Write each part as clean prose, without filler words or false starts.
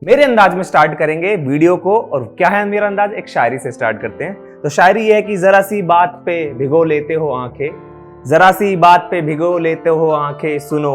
मेरे अंदाज में स्टार्ट करेंगे वीडियो को। और क्या है मेरा अंदाज, एक शायरी से स्टार्ट करते हैं। तो शायरी ये है कि जरा सी बात पे भिगो लेते हो आंखें, जरा सी बात पे भिगो लेते हो आंखें, सुनो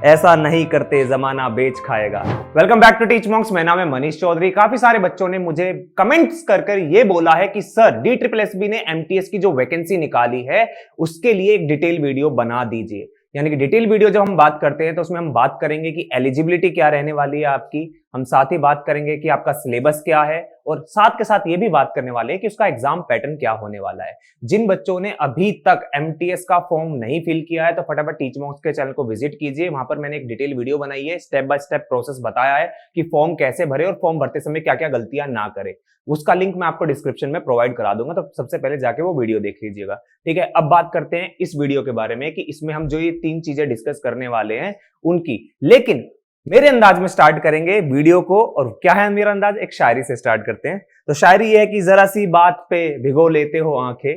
ऐसा नहीं करते जमाना बेच खाएगा। Welcome back to Teach Monks. मेरा नाम है मनीष चौधरी। काफी सारे बच्चों ने मुझे कमेंट्स कर कर ये बोला है कि सर DSSB ने MTS की जो वैकेंसी निकाली है उसके लिए एक डिटेल वीडियो बना दीजिए। यानी कि डिटेल वीडियो जब हम बात करते हैं तो उसमें हम बात करेंगे कि एलिजिबिलिटी क्या रहने वाली है आपकी, हम साथ ही बात करेंगे कि आपका सिलेबस क्या है, और साथ के साथ ये भी बात करने वाले हैं कि उसका एग्जाम पैटर्न क्या होने वाला है। जिन बच्चों ने अभी तक MTS का फॉर्म नहीं फिल किया है तो फटाफट टीच मॉन्क्स के चैनल को विजिट कीजिए। वहां पर मैंने एक डिटेल वीडियो बनाई है, स्टेप बाय स्टेप प्रोसेस बताया है कि फॉर्म कैसे भरे और फॉर्म भरते समय क्या क्या गलतियां ना करें। उसका लिंक मैं आपको डिस्क्रिप्शन में प्रोवाइड करा दूंगा, तो सबसे पहले जाके वो वीडियो देख लीजिएगा। ठीक है, अब बात करते हैं इस वीडियो के बारे में कि इसमें हम जो ये 3 चीजें डिस्कस करने वाले हैं उनकी। लेकिन मेरे अंदाज में स्टार्ट करेंगे वीडियो को। और क्या है मेरा अंदाज, एक शायरी से स्टार्ट करते हैं। तो शायरी ये है कि जरा सी बात पे भिगो लेते हो आंखें,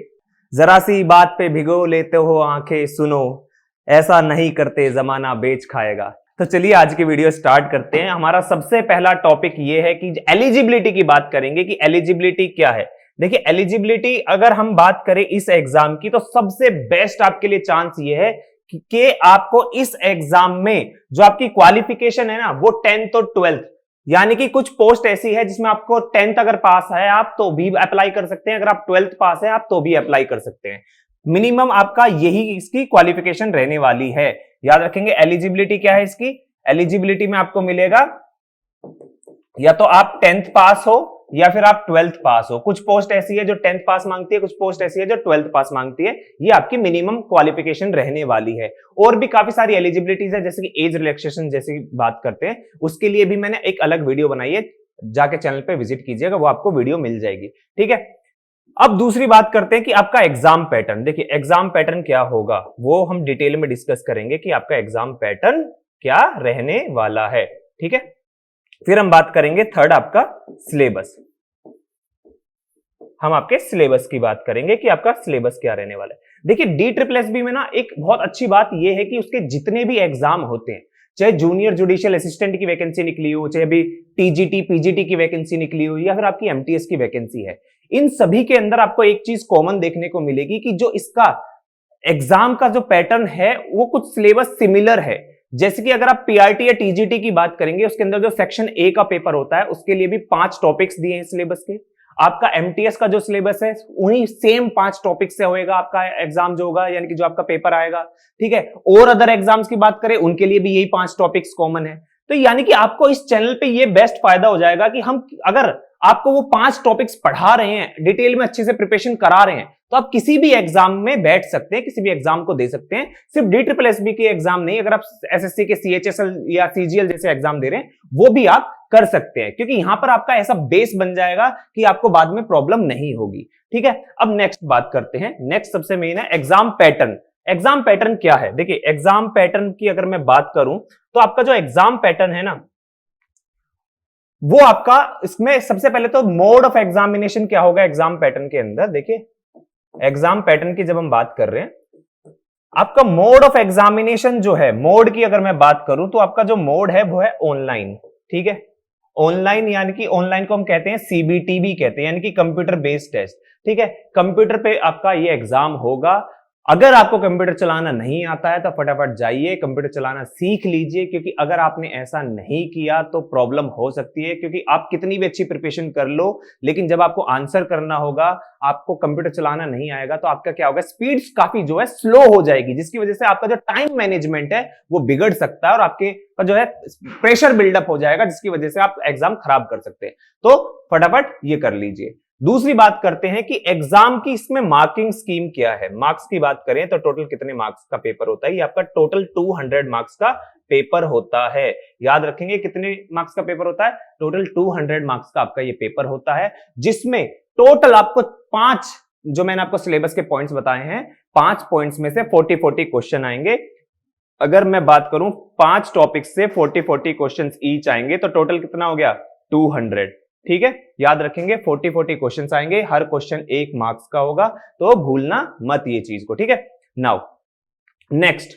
जरा सी बात पे भिगो लेते हो आंखें, सुनो ऐसा नहीं करते जमाना बेच खाएगा। तो चलिए आज की वीडियो स्टार्ट करते हैं। हमारा सबसे पहला टॉपिक ये है कि एलिजिबिलिटी की बात करेंगे कि एलिजिबिलिटी क्या है। देखिए, एलिजिबिलिटी अगर हम बात करें इस एग्जाम की तो सबसे बेस्ट आपके लिए चांस ये है कि आपको इस एग्जाम में जो आपकी क्वालिफिकेशन है ना वो 10th और 12th, यानी कि कुछ पोस्ट ऐसी है जिसमें आपको 10th अगर पास है आप तो भी अप्लाई कर सकते हैं, अगर आप 12th पास है आप तो भी अप्लाई कर सकते हैं। मिनिमम आपका यही इसकी क्वालिफिकेशन रहने वाली है। याद रखेंगे एलिजिबिलिटी क्या है इसकी। एलिजिबिलिटी में आपको मिलेगा या तो आप 10th पास हो या फिर आप 12th पास हो। कुछ पोस्ट ऐसी है जो 10th पास मांगती है, कुछ पोस्ट ऐसी है जो 12th पास मांगती है। ये आपकी मिनिमम क्वालिफिकेशन रहने वाली है। और भी काफी सारी एलिजिबिलिटीज है, जैसे कि एज रिलैक्सेशन जैसी बात करते हैं, उसके लिए भी मैंने एक अलग वीडियो बनाई है, जाके चैनल पे विजिट कीजिएगा, वो आपको वीडियो मिल जाएगी। ठीक है, अब दूसरी बात करते हैं कि आपका एग्जाम पैटर्न। देखिए, एग्जाम पैटर्न क्या होगा वो हम डिटेल में डिस्कस करेंगे कि आपका एग्जाम पैटर्न क्या रहने वाला है। ठीक है, फिर हम बात करेंगे थर्ड आपका सिलेबस। हम आपके सिलेबस की बात करेंगे कि आपका सिलेबस क्या रहने वाला है। देखिए, DSSB में ना एक बहुत अच्छी बात यह है कि उसके जितने भी एग्जाम होते हैं, चाहे जूनियर जुडिशियल असिस्टेंट की वैकेंसी निकली हो, चाहे अभी TGT PGT की वैकेंसी निकली हो, या फिर आपकी MTS की वैकेंसी है, इन सभी के अंदर आपको एक चीज कॉमन देखने को मिलेगी कि जो इसका एग्जाम का जो पैटर्न है वो कुछ सिलेबस सिमिलर है। जैसे कि अगर आप PRT या TGT की बात करेंगे, उसके अंदर जो सेक्शन A का पेपर होता है उसके लिए भी 5 टॉपिक्स दिए हैं सिलेबस के। आपका MTS का जो सिलेबस है उन्हीं सेम 5 टॉपिक से होएगा आपका एग्जाम जो होगा, यानी कि जो आपका पेपर आएगा। ठीक है, और अदर एग्जाम्स की बात करें उनके लिए भी यही 5 टॉपिक्स कॉमन है। तो यानी कि आपको इस चैनल पे ये बेस्ट फायदा हो जाएगा कि हम अगर आपको वो 5 टॉपिक्स पढ़ा रहे हैं, डिटेल में अच्छे से प्रिपरेशन करा रहे हैं, तो आप किसी भी एग्जाम में बैठ सकते हैं, किसी भी एग्जाम को दे सकते हैं। सिर्फ DSSB के एग्जाम नहीं, अगर आप SSC के CHSL या CGL जैसे एग्जाम दे रहे हैं वो भी आप कर सकते हैं, क्योंकि यहां पर आपका ऐसा बेस बन जाएगा कि आपको बाद में प्रॉब्लम नहीं होगी। ठीक है, अब नेक्स्ट बात करते हैं। नेक्स्ट सबसे मेन है एग्जाम पैटर्न। एग्जाम पैटर्न क्या है? देखिए, एग्जाम पैटर्न की अगर मैं बात करूं तो आपका जो एग्जाम पैटर्न है ना वो आपका, इसमें सबसे पहले तो मोड ऑफ एग्जामिनेशन क्या होगा एग्जाम पैटर्न के अंदर। देखिए, एग्जाम पैटर्न की जब हम बात कर रहे हैं, आपका मोड ऑफ एग्जामिनेशन जो है, मोड की अगर मैं बात करूं तो आपका जो मोड है वो है ऑनलाइन। ठीक है, ऑनलाइन, यानी कि ऑनलाइन को हम कहते हैं CBT भी कहते हैं, यानी कि कंप्यूटर बेस्ड टेस्ट। ठीक है, कंप्यूटर पे आपका ये एग्जाम होगा। अगर आपको कंप्यूटर चलाना नहीं आता है तो फटाफट जाइए कंप्यूटर चलाना सीख लीजिए, क्योंकि अगर आपने ऐसा नहीं किया तो प्रॉब्लम हो सकती है। क्योंकि आप कितनी भी अच्छी प्रिपरेशन कर लो, लेकिन जब आपको आंसर करना होगा, आपको कंप्यूटर चलाना नहीं आएगा तो आपका क्या होगा, स्पीड काफी जो है स्लो हो जाएगी, जिसकी वजह से आपका जो टाइम मैनेजमेंट है वो बिगड़ सकता है और आपके जो है प्रेशर बिल्डअप हो जाएगा, जिसकी वजह से आप एग्जाम खराब कर सकते हैं। तो फटाफट ये कर लीजिए। दूसरी बात करते हैं कि एग्जाम की इसमें मार्किंग स्कीम क्या है। मार्क्स की बात करें तो टोटल कितने मार्क्स का पेपर होता है? ये आपका टोटल 200 मार्क्स का पेपर होता है। याद रखेंगे कितने मार्क्स का पेपर होता है? टोटल 200 मार्क्स का आपका ये पेपर होता है, जिसमें टोटल आपको 5, जो मैंने आपको सिलेबस के पॉइंट्स बताए हैं, 5 पॉइंट्स में से 40-40 क्वेश्चन आएंगे। अगर मैं बात करूं 5 टॉपिक से 40-40 क्वेश्चन ईच आएंगे तो टोटल कितना हो गया? 200। ठीक है, याद रखेंगे 40-40 क्वेश्चंस आएंगे, हर क्वेश्चन 1 मार्क्स का होगा, तो भूलना मत ये चीज को। ठीक है, नाउ नेक्स्ट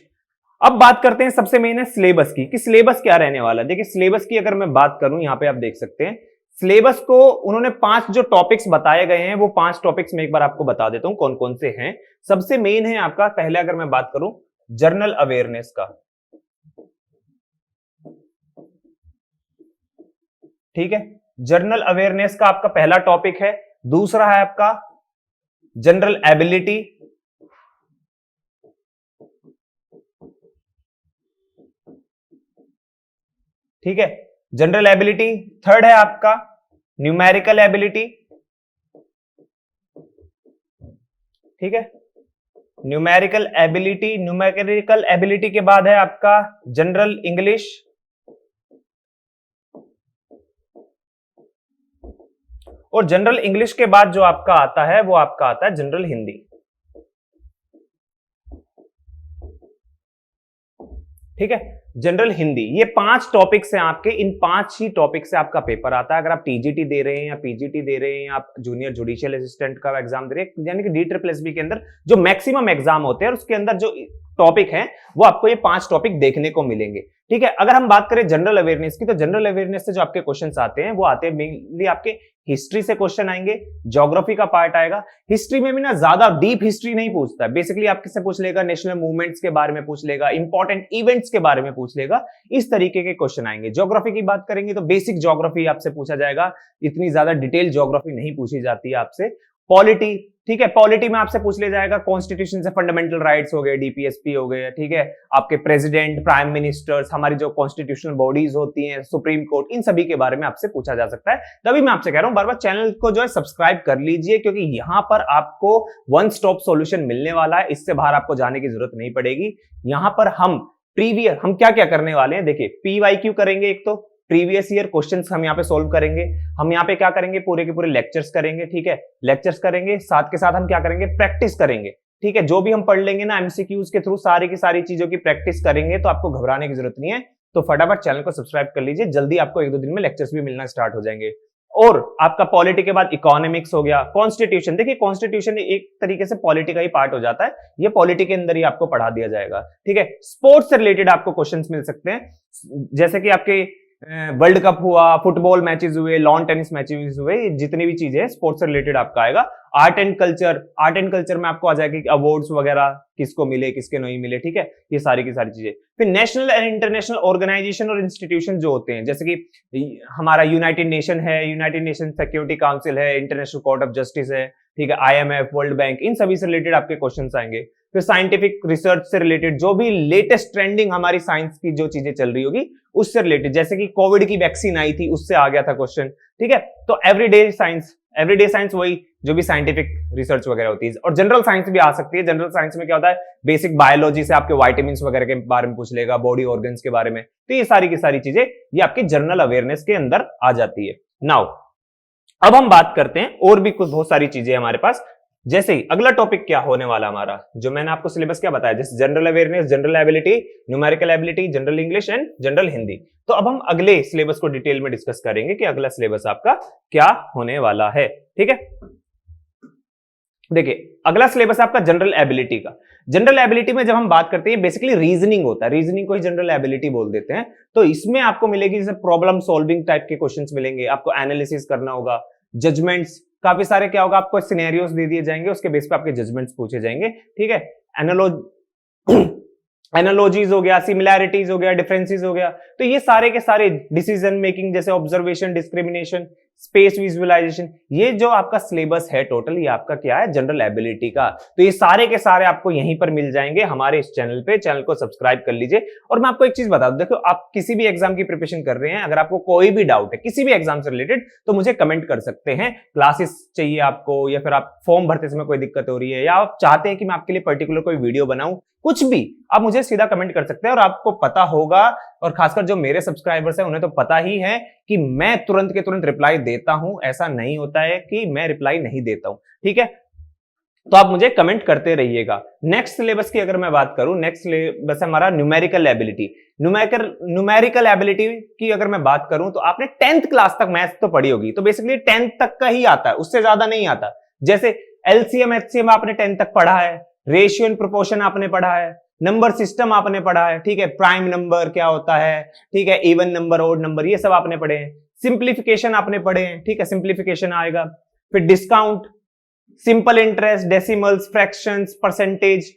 अब बात करते हैं सबसे मेन है सिलेबस की, कि सिलेबस क्या रहने वाला है। देखिए सिलेबस की अगर मैं बात करूं, यहां पे आप देख सकते हैं सिलेबस को उन्होंने 5 जो टॉपिक्स बताए गए हैं, वो 5 टॉपिक्स मैं एक बार आपको बता देता हूं कौन कौन से हैं। सबसे मेन है आपका, पहले अगर मैं बात करूं जनरल अवेयरनेस का, ठीक है, जनरल अवेयरनेस का आपका पहला टॉपिक है। दूसरा है आपका जनरल एबिलिटी, ठीक है, जनरल एबिलिटी। थर्ड है आपका न्यूमेरिकल एबिलिटी, ठीक है, न्यूमेरिकल एबिलिटी। न्यूमेरिकल एबिलिटी के बाद है आपका जनरल इंग्लिश, और जनरल इंग्लिश के बाद जो आपका आता है वो आपका आता है जनरल हिंदी, ठीक है, जनरल हिंदी। ये 5 टॉपिक्स हैं आपके, इन 5 ही टॉपिक से आपका पेपर आता है। अगर आप टीजीटी दे रहे हैं या पीजीटी दे रहे हैं या आप जूनियर जुडिशियल असिस्टेंट का एग्जाम दे रहे हैं, यानी कि DSSB के अंदर जो मैक्सिमम एग्जाम होते हैं और उसके अंदर जो टॉपिक है वो आपको ये 5 टॉपिक देखने को मिलेंगे, ठीक है। अगर हम बात करें जनरल अवेयरनेस की, तो जनरल अवेयरनेस से जो आपके क्वेश्चंस आते हैं वो आते हैं मेनली आपके हिस्ट्री से क्वेश्चन आएंगे, ज्योग्राफी का पार्ट आएगा। हिस्ट्री में भी ना ज्यादा डीप हिस्ट्री नहीं पूछता है, बेसिकली आपसे पूछ लेगा नेशनल मूवमेंट्स के बारे में पूछ लेगा, इंपॉर्टेंट इवेंट्स के बारे में पूछ लेगा, इस तरीके के क्वेश्चन आएंगे। ज्योग्राफी की बात करेंगे तो बेसिक ज्योग्राफी आपसे पूछा जाएगा, इतनी ज्यादा डिटेल ज्योग्राफी नहीं पूछी जाती है आपसे। पॉलिटी, ठीक है, पॉलिटी में आपसे पूछ ले जाएगा कॉन्स्टिट्यूशन से फंडामेंटल राइट्स हो गए, डीपीएसपी हो गए, ठीक है, आपके प्रेसिडेंट, प्राइम मिनिस्टर्स, हमारी जो कॉन्स्टिट्यूशनल बॉडीज होती हैं, सुप्रीम कोर्ट, इन सभी के बारे में आपसे पूछा जा सकता है। तभी मैं आपसे कह रहा हूं बार बार चैनल को जो है सब्सक्राइब कर लीजिए, क्योंकि यहां पर आपको वन स्टॉप सॉल्यूशन मिलने वाला है, इससे बाहर आपको जाने की जरूरत नहीं पड़ेगी। यहां पर हम हम क्या क्या करने वाले हैं, देखिए पीवाईक्यू करेंगे, एक तो प्रीवियस ईयर क्वेश्चंस हम यहाँ पे सोल्व करेंगे। हम यहाँ पे क्या करेंगे, पूरे के पूरे लेक्चर्स करेंगे, ठीक है, लेक्चर्स करेंगे, साथ के साथ हम क्या करेंगे, प्रैक्टिस करेंगे, ठीक है। जो भी हम पढ़ लेंगे ना एमसीक्यूज के थ्रू, सारी की सारी चीजों की प्रैक्टिस करेंगे, तो आपको घबराने की जरूरत नहीं है। तो फटाफट चैनल को सब्सक्राइब कर लीजिए, जल्दी आपको 1-2 दिन में लेक्चर्स भी मिलना स्टार्ट हो जाएंगे। और आपका पॉलिटी के बाद इकोनॉमिक्स हो गया, कॉन्स्टिट्यूशन। देखिए कॉन्स्टिट्यूशन एक तरीके से पॉलिटी का ही पार्ट हो जाता है, ये पॉलिटी के अंदर ही आपको पढ़ा दिया जाएगा, ठीक है। स्पोर्ट्स से रिलेटेड आपको क्वेश्चंस मिल सकते हैं, जैसे कि आपके वर्ल्ड कप हुआ, फुटबॉल मैचेस हुए, लॉन टेनिस मैचेस हुए, जितनी भी चीजें स्पोर्ट्स से रिलेटेड आपका आएगा। आर्ट एंड कल्चर में आपको आ जाएगा कि अवार्ड्स वगैरह किसको मिले, किसके नहीं मिले, ठीक है, ये सारी की सारी चीजें। फिर नेशनल एंड इंटरनेशनल ऑर्गेनाइजेशन और इंस्टीट्यूशन जो होते हैं, जैसे कि हमारा यूनाइटेड नेशन है, यूनाइटेड नेशन सिक्योरिटी काउंसिल है, इंटरनेशनल कोर्ट ऑफ जस्टिस है, ठीक है, IMF, वर्ल्ड बैंक, इन सभी से रिलेटेड आपके क्वेश्चंस आएंगे। फिर साइंटिफिक रिसर्च से रिलेटेड जो भी लेटेस्ट ट्रेंडिंग हमारी साइंस की जो चीजें चल रही होगी उससे रिलेटेड, जैसे कि कोविड की वैक्सीन आई थी उससे आ गया था क्वेश्चन, ठीक है। तो एवरीडे साइंस वही जो भी साइंटिफिक रिसर्च वगैरह होती है। और जनरल साइंस भी आ सकती है। जनरल साइंस में क्या होता है, बेसिक बायोलॉजी से आपके विटामिन्स वगैरह के बारे में पूछ लेगा, बॉडी ऑर्गन्स के बारे में, तो ये सारी की सारी चीजें ये आपकी जनरल अवेयरनेस के अंदर आ जाती है। नाउ अब हम बात करते हैं और भी कुछ बहुत सारी चीजें हमारे पास, जैसे ही अगला टॉपिक क्या होने वाला हमारा, जो मैंने आपको सिलेबस क्या बताया, जैसे general awareness, general ability, numerical ability, general English and general Hindi. तो अब हम अगले सिलेबस को डिटेल में डिस्कस करेंगे कि अगला सिलेबस आपका क्या होने वाला है, ठीक है। देखिए अगला सिलेबस आपका जनरल एबिलिटी का। जनरल एबिलिटी में जब हम बात करते हैं बेसिकली रीजनिंग होता है, रीजनिंग को ही जनरल एबिलिटी बोल देते हैं। तो इसमें आपको मिलेगी जैसे प्रॉब्लम सॉल्विंग टाइप के क्वेश्चंस मिलेंगे, आपको एनालिसिस करना होगा, जजमेंट्स, काफी सारे क्या होगा, आपको सिनेरियोस दे दिए जाएंगे, उसके बेस पे आपके जजमेंट्स पूछे जाएंगे, ठीक है। एनालॉजीज हो गया, सिमिलैरिटीज हो गया, डिफरेंसेस हो गया, तो ये सारे के सारे डिसीजन मेकिंग, जैसे ऑब्जर्वेशन, डिस्क्रिमिनेशन, स्पेस विजुअलाइजेशन, ये जो आपका सिलेबस है टोटल, ये आपका क्या है, जनरल एबिलिटी का। तो ये सारे के सारे आपको यहीं पर मिल जाएंगे हमारे इस चैनल पे। चैनल को सब्सक्राइब कर लीजिए। और मैं आपको एक चीज बता दूं, देखो आप किसी भी एग्जाम की प्रिपरेशन कर रहे हैं, अगर आपको कोई भी डाउट है किसी भी एग्जाम से रिलेटेड, तो मुझे कमेंट कर सकते हैं। क्लासेस चाहिए आपको, या फिर आप फॉर्म भरते समय कोई दिक्कत हो रही है, या आप चाहते हैं कि मैं आपके लिए पर्टिकुलर कोई वीडियो बनाऊं, कुछ भी आप मुझे सीधा कमेंट कर सकते हैं। और आपको पता होगा, और खासकर जो मेरे सब्सक्राइबर्स हैं उन्हें तो पता ही है कि मैं तुरंत के तुरंत रिप्लाई देता हूं, ऐसा नहीं होता है कि मैं रिप्लाई नहीं देता हूं, ठीक है। तो आप मुझे कमेंट करते रहिएगा। नेक्स्ट सिलेबस की अगर मैं बात करूं, नेक्स्ट सिलेबस हमारा न्यूमेरिकल एबिलिटी। न्यूमेरिकल एबिलिटी की अगर मैं बात करूं तो आपने 10th क्लास तक मैथ्स तो पढ़ी होगी, तो बेसिकली 10th तक का ही आता है, उससे ज्यादा नहीं आता। जैसे एलसीएम, एचसीएम आपने 10th तक पढ़ा है, रेशियो एंड प्रोपोर्शन आपने पढ़ा है, नंबर सिस्टम आपने पढ़ा है, ठीक है, प्राइम नंबर क्या होता है, ठीक है, इवन नंबर, ऑड नंबर, ये सब आपने पढ़े हैं। सिंप्लीफिकेशन आपने पढ़े हैं, ठीक है, सिंप्लीफिकेशन आएगा। फिर discount, simple interest, decimals, fractions, percentage,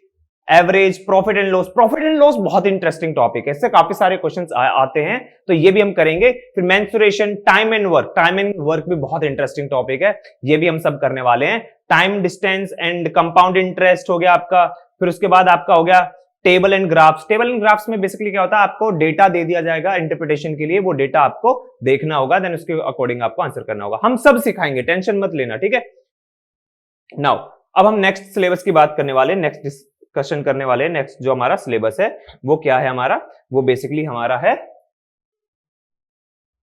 average, profit and loss. Profit and loss बहुत इंटरेस्टिंग टॉपिक है, इससे काफी सारे क्वेश्चंस आते हैं, तो ये भी हम करेंगे। फिर mensuration, time and work, time and work भी बहुत इंटरेस्टिंग टॉपिक है, ये भी हम सब करने वाले हैं। Time distance and compound interest हो गया आपका। फिर उसके बाद आपका हो गया table and graphs. Table and graphs में बेसिकली क्या होता है, आपको डेटा दे दिया जाएगा इंटरप्रिटेशन के लिए, वो डेटा आपको देखना होगा, देन उसके अकॉर्डिंग आपको आंसर करना होगा। हम सब सिखाएंगे, टेंशन मत लेना, ठीक है। नाउ अब हम नेक्स्ट सिलेबस की बात करने वाले, नेक्स्ट डिस्कशन करने वाले। नेक्स्ट जो हमारा सिलेबस है वो क्या है हमारा, वो बेसिकली हमारा है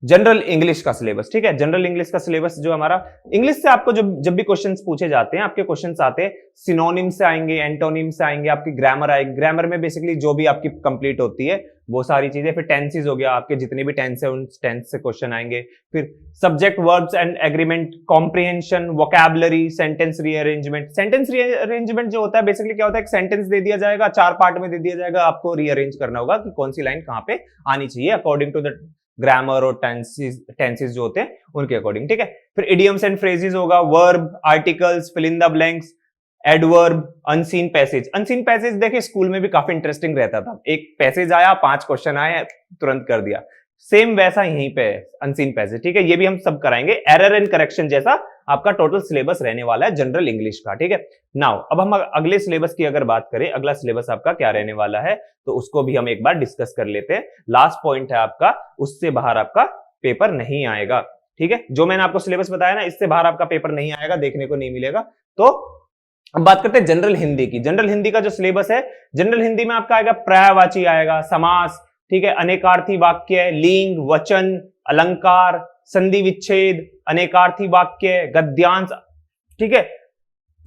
जनरल इंग्लिश का सिलेबस, ठीक है। जनरल इंग्लिश का सिलेबस जो हमारा, इंग्लिश से आपको जब भी क्वेश्चंस पूछे जाते हैं, आपके क्वेश्चंस आते हैं सिनोनिम से आएंगे, एंटोनिम से आएंगे, आपकी ग्रामर आएगी। ग्रामर में बेसिकली जो भी आपकी कंप्लीट होती है वो सारी चीजें। फिर टेंसेस हो गया, आपके जितने भी टेंस है उन टेंस से क्वेश्चन आएंगे। फिर subject, verbs and agreement, comprehension, vocabulary, sentence rearrangement. Sentence rearrangement जो होता है बेसिकली क्या होता है, एक सेंटेंस दे दिया जाएगा, 4 पार्ट में दे दिया जाएगा, आपको रीअरेंज करना होगा कि कौन सी लाइन कहां पे आनी चाहिए अकॉर्डिंग टू द ग्रामर और टेंसेस जो होते हैं उनके अकॉर्डिंग, ठीक है। फिर इडियम्स एंड फ्रेजेस होगा, verb, articles, fill in the blanks, adverb, unseen passage. Unseen passage देखिए स्कूल में भी काफी इंटरेस्टिंग रहता था, एक पैसेज आया, 5 क्वेश्चन आए, तुरंत कर दिया। सेम वैसा यहीं पे है अनसीन पैसेज, ठीक है, ये भी हम सब कराएंगे। एरर एंड करेक्शन जैसा आपका टोटल सिलेबस रहने वाला है जनरल इंग्लिश का, ठीक है। नाउ अब हम अगले सिलेबस की अगर बात करें, अगला सिलेबस आपका क्या रहने वाला है, तो उसको भी हम एक बार डिस्कस कर लेते हैं। लास्ट पॉइंट है आपका, उससे बाहर आपका पेपर नहीं आएगा, ठीक है। जो मैंने आपको सिलेबस बताया ना, इससे बाहर आपका पेपर नहीं आएगा, देखने को नहीं मिलेगा। तो अब बात करते हैं जनरल हिंदी की। जनरल हिंदी का जो सिलेबस है, जनरल हिंदी में आपका आएगा पर्यायवाची आएगा, समास, ठीक है, अनेकार्थी वाक्य, लिंग, वचन, अलंकार, संधि विच्छेद, अनेकार्थी वाक्य, गद्यांश, ठीक है,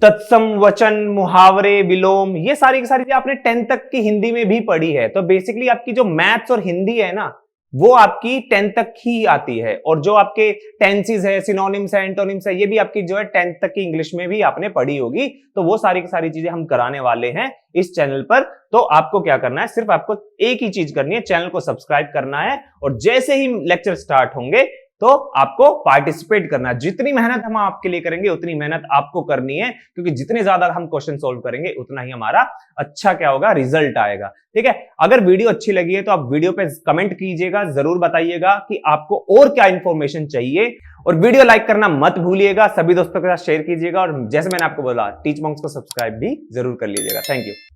तत्सम वचन, मुहावरे, विलोम, ये सारी की सारी आपने 10th तक की हिंदी में भी पढ़ी है। तो बेसिकली आपकी जो मैथ्स और हिंदी है ना, वो आपकी 10th तक ही आती है, और जो आपके टेंसेस है, सिनोनिम्स है, एंटोनिम्स है, ये भी आपकी जो है 10th तक की इंग्लिश में भी आपने पढ़ी होगी। तो वो सारी की सारी चीजें हम कराने वाले हैं इस चैनल पर। तो आपको क्या करना है, सिर्फ आपको एक ही चीज करनी है, चैनल को सब्सक्राइब करना है, और जैसे ही लेक्चर स्टार्ट होंगे तो आपको पार्टिसिपेट करना है। जितनी मेहनत हम आपके लिए करेंगे उतनी मेहनत आपको करनी है, क्योंकि जितने ज्यादा हम क्वेश्चन सोल्व करेंगे उतना ही हमारा अच्छा क्या होगा, रिजल्ट आएगा, ठीक है। अगर वीडियो अच्छी लगी है तो आप वीडियो पे कमेंट कीजिएगा, जरूर बताइएगा कि आपको और क्या इंफॉर्मेशन चाहिए, और वीडियो लाइक करना मत भूलिएगा, सभी दोस्तों के साथ शेयर कीजिएगा, और जैसे मैंने आपको बोला टीच मॉन्क्स को सब्सक्राइब भी जरूर कर लीजिएगा। Thank you.